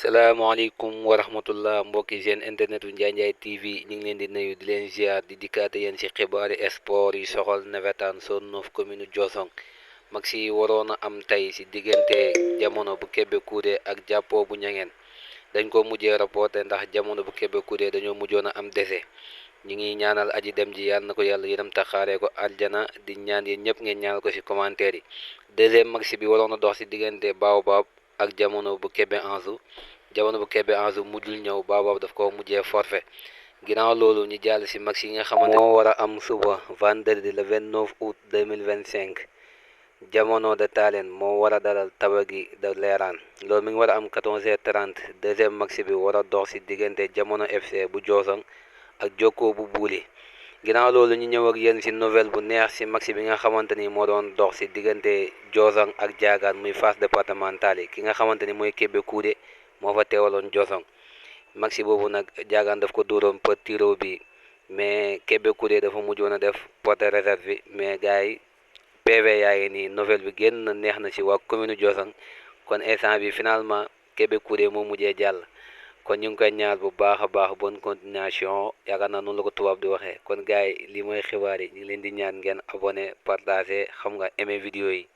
salaamaaleykum wa rahmatullah mbokki seen internet bu Ndiaye Ndiaye TV ñu ngi leen di nuyu di leen ziar di dikkaate yéen ci xibaari sport yi soxal nawetaan zone 9 commune Diossong mag si waroon a am tey ci diggante jamono bu Kébé Kouré ak jàppoo bu ñangeen dañ ko mujjee rapporté ndax jamono bu Kébé Kouré dañoo mujjoon a am décès ñu ngi ñaanal aji dem ji yàlla na ko yàlla yërëm taxaaree ko aljana di ñaan yéen ñëpp ngeen ñaanal ko ci commentaire yi deuxième match bi waroon a dox ci diggante Baobab ak jamono bu Kébé Anjou jamono bu Kébé Anjou mujjul ñëw Baobab daf ko mujjee forfait ginnaaw loolu ñu jàll ci match yi nga xamante moo war a am suba vendredi le 29 août 2025 jamono de Talen moo war a dalal Tabagui de Leeraan loolu mi ngi war a am 14h30 deuxième match bi war a dox ci diggante jamono FC bu Diossong ak Jokko bu Buuli ginnaaw loolu ñu ñëw ak yéen ci nouvelle bu neex ci match bi nga xamante ni moo doon dox ci diggante Diossong ak Diagane muy phase départementale yi ki nga xamante ni mooy Kébé Kouré moo fa teewaloon Diossong match boobu nag Diagane daf ko dóoroon par tiro bi mais Kébé Kouré dafa mujjoon a def porte réserve bi mais gars yi PV yaa ngi nii nouvelle bi génn na neex na ci waa commune Diossong kon instant bi finalement Kébé Kouré moo mujjee jàll kon ñu ngi koy ñaar bu baax a baax bonne continuation yaakaar naa noonu la ko tubaab di waxee kon gars yi lii mooy xibaar yi ñu ngi leen di ñaan ngeen abonné partagé xam nga aimé vidéo yi